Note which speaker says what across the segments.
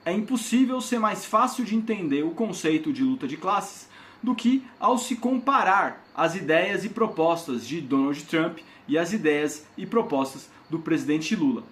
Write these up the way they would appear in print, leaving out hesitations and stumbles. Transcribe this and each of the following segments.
Speaker 1: É impossível ser mais fácil de entender o conceito de luta de classes do que ao se comparar as ideias e propostas de Donald Trump e as ideias e propostas do presidente Lula.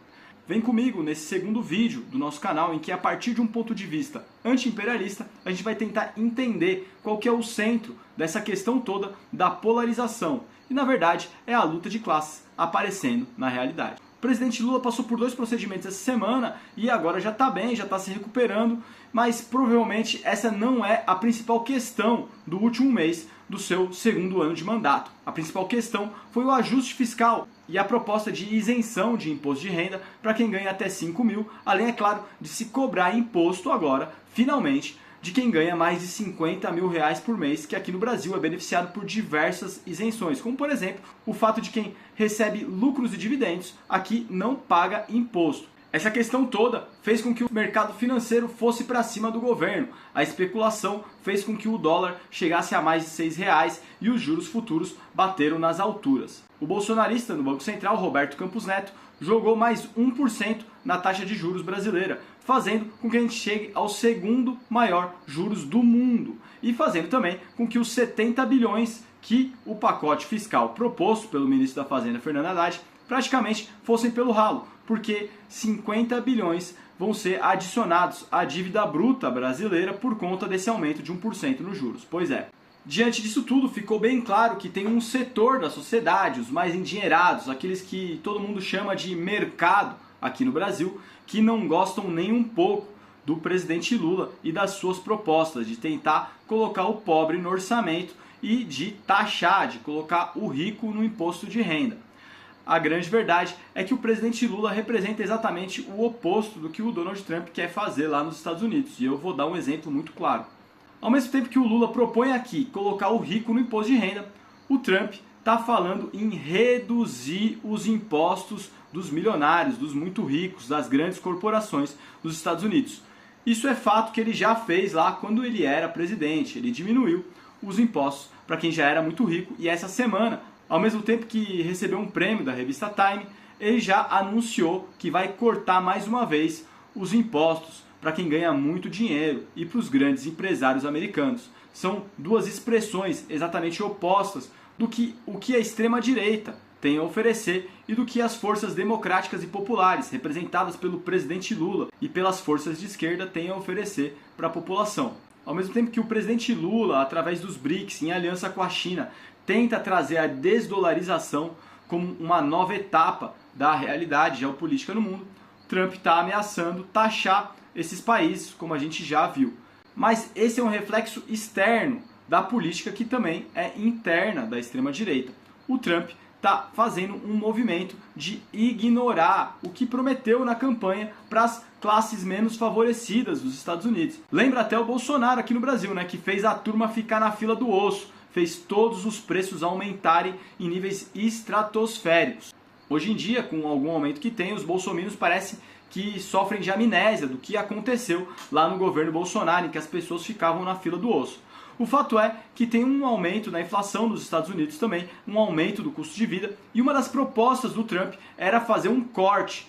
Speaker 1: Vem comigo nesse segundo vídeo do nosso canal em que, a partir de um ponto de vista anti-imperialista, a gente vai tentar entender qual que é o centro dessa questão toda da polarização. E na verdade é a luta de classes aparecendo na realidade. O presidente Lula passou por 2 procedimentos essa semana e agora já está bem, já está se recuperando, mas provavelmente essa não é a principal questão do último mês do seu segundo ano de mandato. A principal questão foi o ajuste fiscal e a proposta de isenção de imposto de renda para quem ganha até 5 mil, além, é claro, de se cobrar imposto agora, finalmente, de quem ganha mais de 50 mil reais por mês, que aqui no Brasil é beneficiado por diversas isenções, como por exemplo o fato de quem recebe lucros e dividendos aqui não paga imposto. Essa questão toda fez com que o mercado financeiro fosse para cima do governo. A especulação fez com que o dólar chegasse a mais de R$6 e os juros futuros bateram nas alturas. O bolsonarista no Banco Central, Roberto Campos Neto, jogou mais 1% na taxa de juros brasileira, fazendo com que a gente chegue ao segundo maior juros do mundo e fazendo também com que os 70 bilhões que o pacote fiscal proposto pelo ministro da Fazenda, Fernando Haddad, praticamente fossem pelo ralo, porque 50 bilhões vão ser adicionados à dívida bruta brasileira por conta desse aumento de 1% nos juros. Pois é. Diante disso tudo, ficou bem claro que tem um setor da sociedade, os mais endinheirados, aqueles que todo mundo chama de mercado aqui no Brasil, que não gostam nem um pouco do presidente Lula e das suas propostas de tentar colocar o pobre no orçamento e de taxar, de colocar o rico no imposto de renda. A grande verdade é que o presidente Lula representa exatamente o oposto do que o Donald Trump quer fazer lá nos Estados Unidos. E eu vou dar um exemplo muito claro. Ao mesmo tempo que o Lula propõe aqui colocar o rico no imposto de renda, o Trump está falando em reduzir os impostos dos milionários, dos muito ricos, das grandes corporações dos Estados Unidos. Isso é fato que ele já fez lá quando ele era presidente. Ele diminuiu os impostos para quem já era muito rico e essa semana, ao mesmo tempo que recebeu um prêmio da revista Time, ele já anunciou que vai cortar mais uma vez os impostos para quem ganha muito dinheiro e para os grandes empresários americanos. São duas expressões exatamente opostas do que o que a extrema-direita tem a oferecer e do que as forças democráticas e populares, representadas pelo presidente Lula e pelas forças de esquerda, têm a oferecer para a população. Ao mesmo tempo que o presidente Lula, através dos BRICS, em aliança com a China, tenta trazer a desdolarização como uma nova etapa da realidade geopolítica no mundo, Trump está ameaçando taxar esses países, como a gente já viu. Mas esse é um reflexo externo da política que também é interna da extrema-direita. O Trump está fazendo um movimento de ignorar o que prometeu na campanha para as classes menos favorecidas dos Estados Unidos. Lembra até o Bolsonaro aqui no Brasil, né, que fez a turma ficar na fila do osso, fez todos os preços aumentarem em níveis estratosféricos. Hoje em dia, com algum aumento que tem, os bolsominions parecem que sofrem de amnésia do que aconteceu lá no governo Bolsonaro, em que as pessoas ficavam na fila do osso. O fato é que tem um aumento na inflação nos Estados Unidos também, um aumento do custo de vida, e uma das propostas do Trump era fazer um corte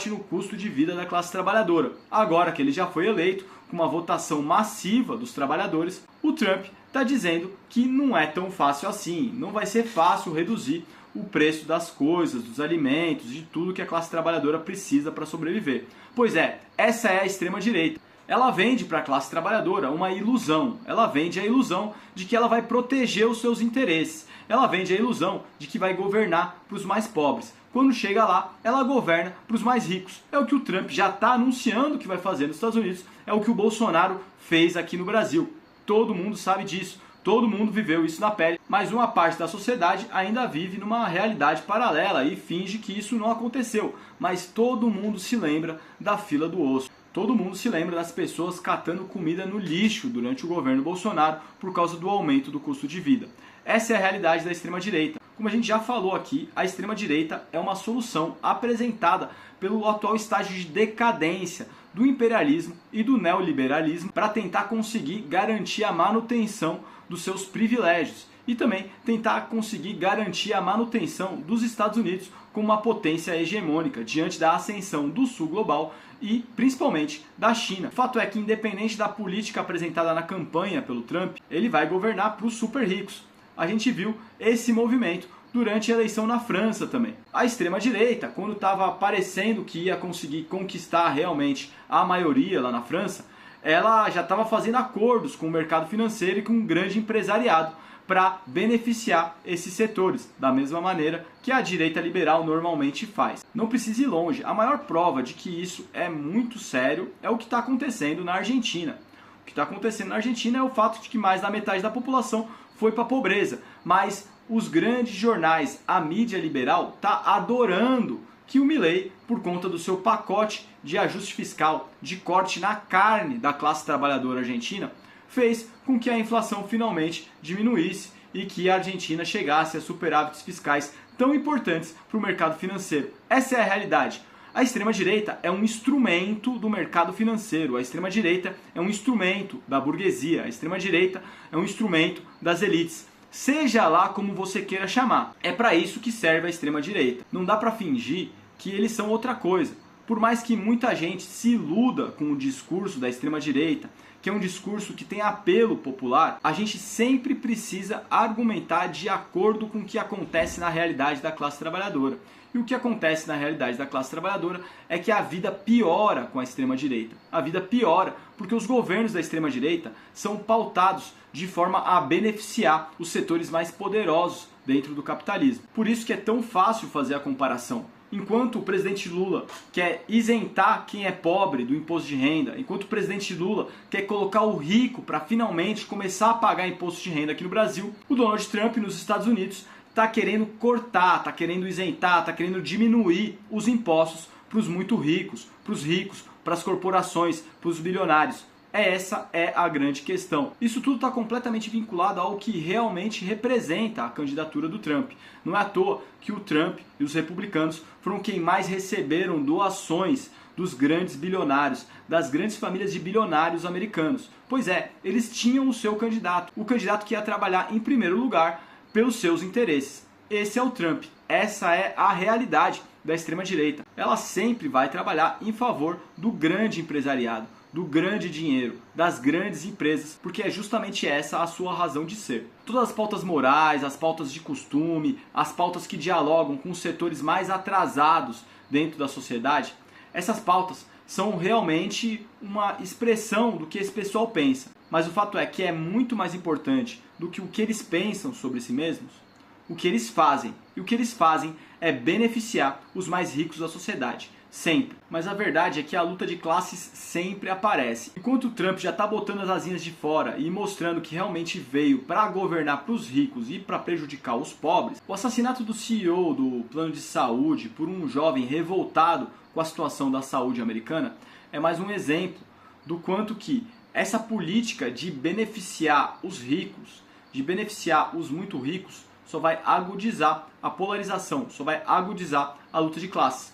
Speaker 1: no custo de vida da classe trabalhadora. Agora que ele já foi eleito, com uma votação massiva dos trabalhadores, o Trump está dizendo que não é tão fácil assim, não vai ser fácil reduzir o preço das coisas, dos alimentos, de tudo que a classe trabalhadora precisa para sobreviver. Pois é, essa é a extrema-direita. Ela vende para a classe trabalhadora uma ilusão. Ela vende a ilusão de que ela vai proteger os seus interesses. Ela vende a ilusão de que vai governar para os mais pobres. Quando chega lá, ela governa para os mais ricos. É o que o Trump já está anunciando que vai fazer nos Estados Unidos. É o que o Bolsonaro fez aqui no Brasil. Todo mundo sabe disso. Todo mundo viveu isso na pele, mas uma parte da sociedade ainda vive numa realidade paralela e finge que isso não aconteceu. Mas todo mundo se lembra da fila do osso. Todo mundo se lembra das pessoas catando comida no lixo durante o governo Bolsonaro por causa do aumento do custo de vida. Essa é a realidade da extrema-direita. Como a gente já falou aqui, a extrema-direita é uma solução apresentada pelo atual estágio de decadência do imperialismo e do neoliberalismo para tentar conseguir garantir a manutenção dos seus privilégios e também tentar conseguir garantir a manutenção dos Estados Unidos como uma potência hegemônica diante da ascensão do sul global e principalmente da China. O fato é que, independente da política apresentada na campanha pelo Trump, ele vai governar para os super ricos. A gente viu esse movimento durante a eleição na França também. A extrema-direita, quando estava parecendo que ia conseguir conquistar realmente a maioria lá na França, ela já estava fazendo acordos com o mercado financeiro e com o grande empresariado para beneficiar esses setores, da mesma maneira que a direita liberal normalmente faz. Não precisa ir longe, a maior prova de que isso é muito sério é o que está acontecendo na Argentina. O que está acontecendo na Argentina é o fato de que mais da metade da população foi para a pobreza, mas os grandes jornais, a mídia liberal, está adorando que o Milei, por conta do seu pacote de ajuste fiscal, de corte na carne da classe trabalhadora argentina, fez com que a inflação finalmente diminuísse e que a Argentina chegasse a superávites fiscais tão importantes para o mercado financeiro. Essa é a realidade. A extrema-direita é um instrumento do mercado financeiro, a extrema-direita é um instrumento da burguesia, a extrema-direita é um instrumento das elites. Seja lá como você queira chamar, é para isso que serve a extrema-direita. Não dá para fingir que eles são outra coisa. Por mais que muita gente se iluda com o discurso da extrema-direita, que é um discurso que tem apelo popular, a gente sempre precisa argumentar de acordo com o que acontece na realidade da classe trabalhadora. E o que acontece na realidade da classe trabalhadora é que a vida piora com a extrema-direita. A vida piora porque os governos da extrema-direita são pautados de forma a beneficiar os setores mais poderosos dentro do capitalismo. Por isso que é tão fácil fazer a comparação. Enquanto o presidente Lula quer isentar quem é pobre do imposto de renda, enquanto o presidente Lula quer colocar o rico para finalmente começar a pagar imposto de renda aqui no Brasil, o Donald Trump nos Estados Unidos está querendo cortar, está querendo isentar, está querendo diminuir os impostos para os muito ricos, para as corporações, para os bilionários. Essa é a grande questão. Isso tudo está completamente vinculado ao que realmente representa a candidatura do Trump. Não é à toa que o Trump e os republicanos foram quem mais receberam doações dos grandes bilionários, das grandes famílias de bilionários americanos. Pois é, eles tinham o seu candidato, o candidato que ia trabalhar em primeiro lugar pelos seus interesses. Esse é o Trump. Essa é a realidade da extrema-direita. Ela sempre vai trabalhar em favor do grande empresariado, do grande dinheiro, das grandes empresas, porque é justamente essa a sua razão de ser. Todas as pautas morais, as pautas de costume, as pautas que dialogam com os setores mais atrasados dentro da sociedade, essas pautas são realmente uma expressão do que esse pessoal pensa. Mas o fato é que é muito mais importante do que o que eles pensam sobre si mesmos, o que eles fazem. E o que eles fazem é beneficiar os mais ricos da sociedade. Sempre. Mas a verdade é que a luta de classes sempre aparece. Enquanto o Trump já está botando as asinhas de fora e mostrando que realmente veio para governar para os ricos e para prejudicar os pobres, o assassinato do CEO do plano de saúde por um jovem revoltado com a situação da saúde americana é mais um exemplo do quanto que essa política de beneficiar os ricos, de beneficiar os muito ricos, só vai agudizar a polarização, só vai agudizar a luta de classes.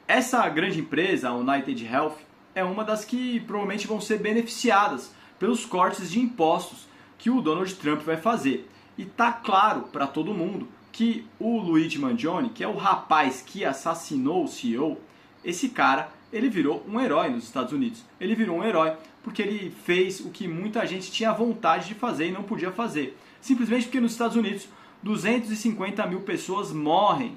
Speaker 1: Essa grande empresa, a United Health, é uma das que provavelmente vão ser beneficiadas pelos cortes de impostos que o Donald Trump vai fazer. E tá claro para todo mundo que o Luigi Mangione, que é o rapaz que assassinou o CEO, esse cara, ele virou um herói nos Estados Unidos. Ele virou um herói porque ele fez o que muita gente tinha vontade de fazer e não podia fazer. Simplesmente porque nos Estados Unidos 250 mil pessoas morrem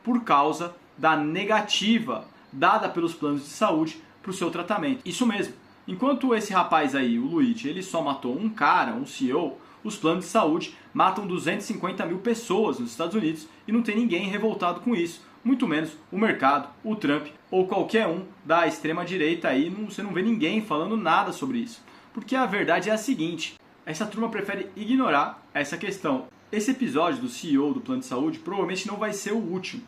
Speaker 1: por causa da negativa dada pelos planos de saúde para o seu tratamento. Isso mesmo. Enquanto esse rapaz aí, o Luigi, ele só matou um cara, um CEO, os planos de saúde matam 250 mil pessoas nos Estados Unidos e não tem ninguém revoltado com isso. Muito menos o mercado, o Trump ou qualquer um da extrema-direita aí. Você não vê ninguém falando nada sobre isso. Porque a verdade é a seguinte, essa turma prefere ignorar essa questão. Esse episódio do CEO do plano de saúde provavelmente não vai ser o último.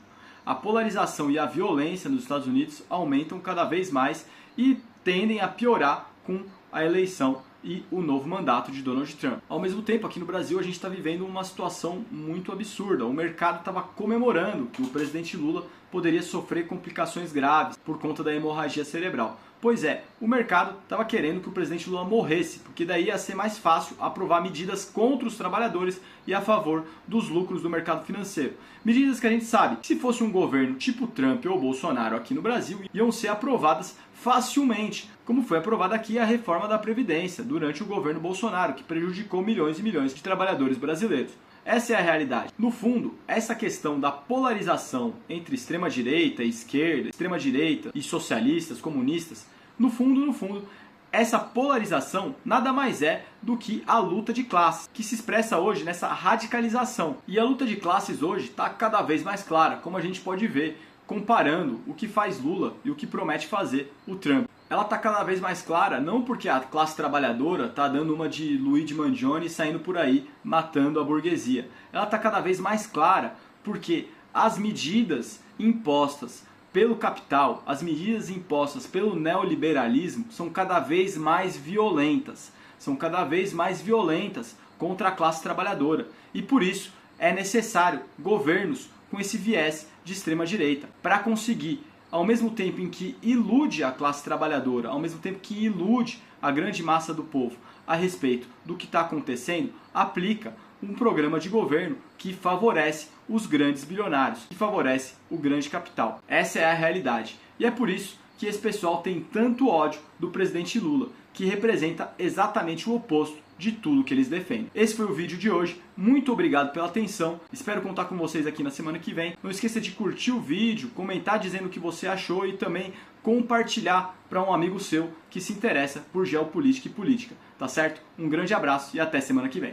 Speaker 1: A polarização e a violência nos Estados Unidos aumentam cada vez mais e tendem a piorar com a eleição e o novo mandato de Donald Trump. Ao mesmo tempo, aqui no Brasil, a gente está vivendo uma situação muito absurda. O mercado estava comemorando que o presidente Lula poderia sofrer complicações graves por conta da hemorragia cerebral. Pois é, o mercado estava querendo que o presidente Lula morresse, porque daí ia ser mais fácil aprovar medidas contra os trabalhadores e a favor dos lucros do mercado financeiro. Medidas que a gente sabe, se fosse um governo tipo Trump ou Bolsonaro aqui no Brasil, iam ser aprovadas facilmente, como foi aprovada aqui a reforma da Previdência durante o governo Bolsonaro, que prejudicou milhões e milhões de trabalhadores brasileiros. Essa é a realidade. No fundo, essa questão da polarização entre extrema-direita e esquerda, extrema-direita e socialistas, comunistas, no fundo, essa polarização nada mais é do que a luta de classes, que se expressa hoje nessa radicalização. E a luta de classes hoje está cada vez mais clara, como a gente pode ver comparando o que faz Lula e o que promete fazer o Trump. Ela está cada vez mais clara, não porque a classe trabalhadora está dando uma de Luigi Mangione saindo por aí matando a burguesia. Ela está cada vez mais clara porque as medidas impostas pelo capital, as medidas impostas pelo neoliberalismo são cada vez mais violentas. São cada vez mais violentas contra a classe trabalhadora. E por isso é necessário governos com esse viés de extrema direita para conseguir, ao mesmo tempo em que ilude a classe trabalhadora, ao mesmo tempo que ilude a grande massa do povo a respeito do que está acontecendo, aplica um programa de governo que favorece os grandes bilionários, que favorece o grande capital. Essa é a realidade. E é por isso que esse pessoal tem tanto ódio do presidente Lula, que representa exatamente o oposto de tudo que eles defendem. Esse foi o vídeo de hoje. Muito obrigado pela atenção. Espero contar com vocês aqui na semana que vem. Não esqueça de curtir o vídeo, comentar dizendo o que você achou e também compartilhar para um amigo seu que se interessa por geopolítica e política. Tá certo? Um grande abraço e até semana que vem.